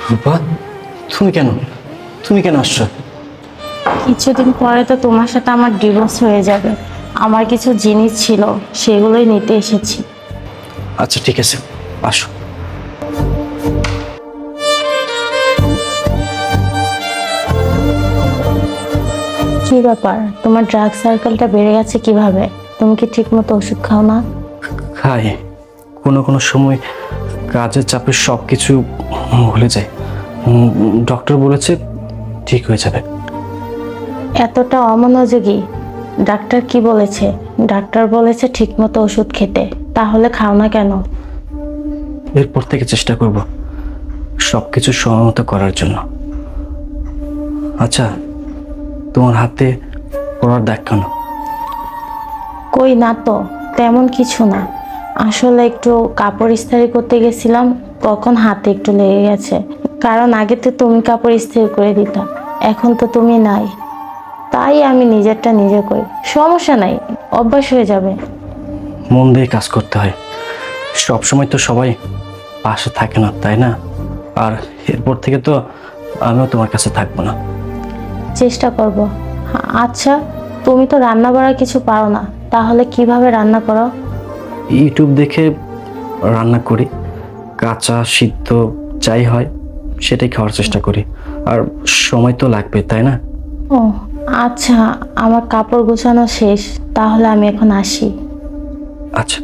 রূপা, তুমি কেন তুমি কেন আসছো? কিছুদিন পরে তো তোমার সাথে আমার ডিভোর্স হয়ে যাবে। আমার কিছু জিনিস ছিল, সেগুলোই নিতে এসেছি। আচ্ছা ঠিক আছে, আসো। কি ব্যাপার, তোমার ড্রাগ সার্কেলটা বেড়ে গেছে কিভাবে? তুমি কি ঠিক মতো ওষুধ খাও না? খাই, কোনো কোনো সময় কাজের চাপে সব কিছু ভুলে যায়। ডক্টর বলেছে ঠিক হয়ে যাবে। এতটা অমনোযোগী? ডাক্তার কি বলেছে? ডাক্তার বলেছে ঠিক মতো ওষুধ খেতে, তাহলে খাও না কেন? এরপর থেকে চেষ্টা করব সব কিছু সময় মতো করার জন্য। আচ্ছা, তোমার হাতে পড়ার দাগ কেন? কই না তো, তেমন কিছু না। আসলে একটু কাপড় ইস্ত্রি করতে গেছিলাম, তখন হাতে একটু লেগে গেছে। কারণ আগে তো তুমি কাপড় ইস্ত্রি করে দিতা, এখন তো তুমি নাই, তাই আমি নিজেরটা নিজে করি। সমস্যা নাই, অভ্যাস হয়ে যাবে। মন দিয়ে কাজ করতে হয়, সব সময় তো সবাই পাশে থাকে না, তাই না? আর এরপর থেকে তো আমিও তোমার কাছে থাকবো না। চেষ্টা করব। আচ্ছা, তুমি তো রান্না বাড়া কিছু পারো না, তাহলে কিভাবে রান্না করো? ইউটিউব দেখে রান্না করি, কাঁচা সিদ্ধ যাই হয় সেটাই খাওয়ার চেষ্টা করি। আর সময় তো লাগবে, তাই না? ও আচ্ছা, আমার কাপড় গোছানো শেষ, তাহলে আমি এখন আসি। আচ্ছা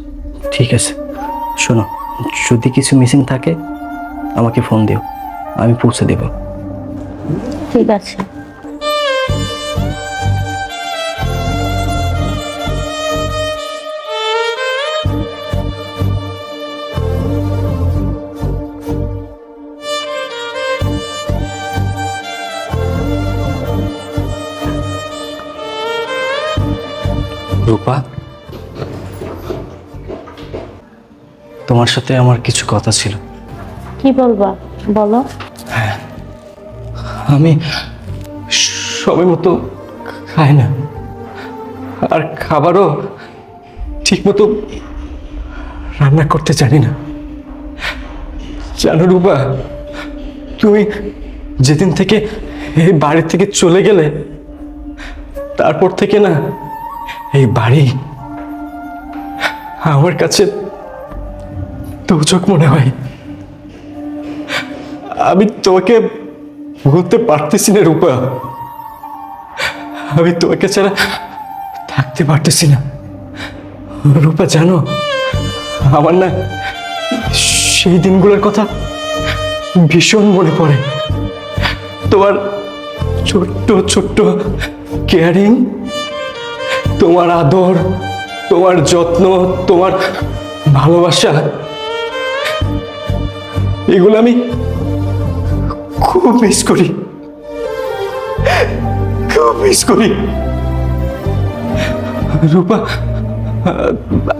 ঠিক আছে, শোনো, যদি কিছু মিসিং থাকে আমাকে ফোন দিও, আমি পৌঁছে দেব। ঠিক আছে। রূপা, তোমার সাথে আমার কিছু কথা ছিল। কি বলবা, বলো। আমি সময় মতো খাই না, আর খাবারও ঠিক মতো রান্না করতে জানি না। জানো রূপা, তুমি যেদিন থেকে এই বাড়ি থেকে চলে গেলে, তারপর থেকে না এই বাড়ি আমার কাছে দোজক মনে হয়। আমি তোমাকে ভুলতে পারতেছি না রূপা, আমি তোমাকে ছাড়া থাকতে পারতেছি না। রূপা জানো, আমার না সেই দিনগুলোর কথা ভীষণ মনে পড়ে। তোমার ছোট্ট ছোট্ট কেয়ারিং, তোমার আদর, তোমার যত্ন, তোমার ভালোবাসা, এগুলো আমি খুব মিস করি, খুব মিস করি। রূপা,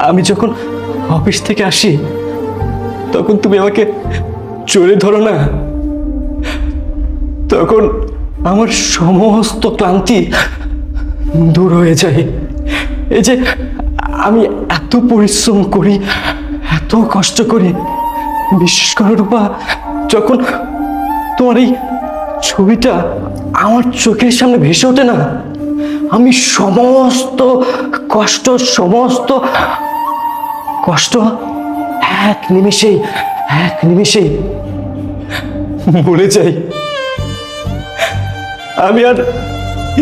আমি যখন অফিস থেকে আসি তখন তুমি আমাকে জড়িয়ে ধরো না, তখন আমার সমস্ত ক্লান্তি দূর হয়ে যায়। এই যে আমি এত পরিশ্রম করি, এত কষ্ট করি, বিশেষ করে রূপা, যখন তোমার এই ছবিটা আমার চোখের সামনে ভেসে ওঠে না, আমি সমস্ত কষ্ট এক নিমেষেই ভুলে যাই। আমি আর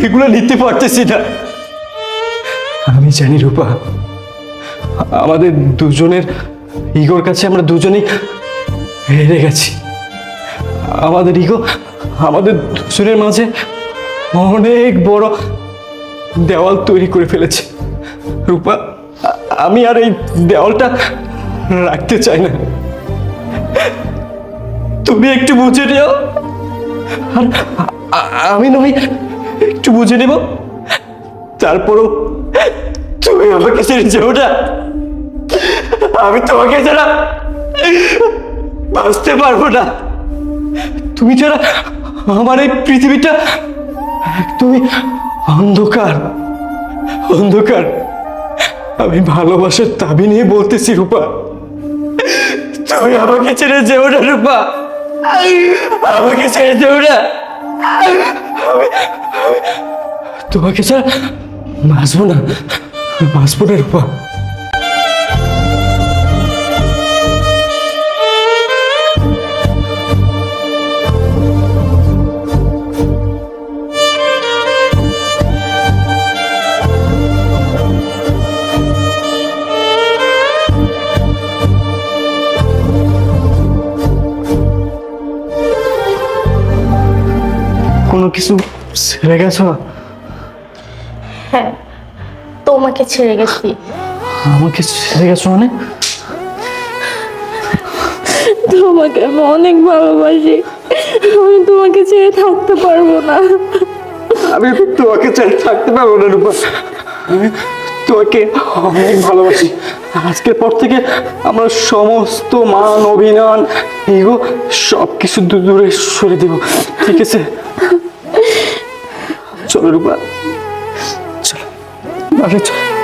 এগুলো নিতে পারতেছি না। আমি জানি রূপা, আমাদের দুজনের ইগোর কাছে আমরা দুজনেই হেরে গেছি। আমাদের ইগো আমাদের দুজনের মাঝে অনেক বড় দেওয়াল তৈরি করে ফেলেছে। রূপা, আমি আর এই দেওয়ালটা রাখতে চাই না। তুমি একটু বুঝে নিও, আর আমি নয় একটু বুঝে নেব, তারপরও তুমি আমাকে ছেড়ে যেও না। আমি তোমাকে ছাড়া বাঁচতে পারবো না। তুমি ছাড়া আমার এই পৃথিবীটা একদমই অন্ধকার। আমি ভালোবাসার দাবি নিয়ে বলতেছি রূপা, তুমি আমাকে ছেড়ে যেও না রূপা, আমাকে ছেড়ে যেও না। তোমাকে ছাড়া বাঁচবো না, বাঁচবো না রূপা। কোনো কিছু ছেড়ে গেছো? হ্যাঁ, তোমাকে ছেড়ে গেছি। আমাকে ছেড়ে গেছো মানে? তোমাকে আমি অনেক ভালোবাসি, আমি তোমাকে ছেড়ে থাকতে পারবো না। আমি তোমাকে ছেড়ে থাকতে পারবো না রূপা, আমি তোমাকে অনেক ভালোবাসি। আজকের পর থেকে আমরা সমস্ত মান অভিমান ইগো সব কিছু দূরে সরে দেব, ঠিক আছে? চলো রূপা, চলো বাসায় চলো।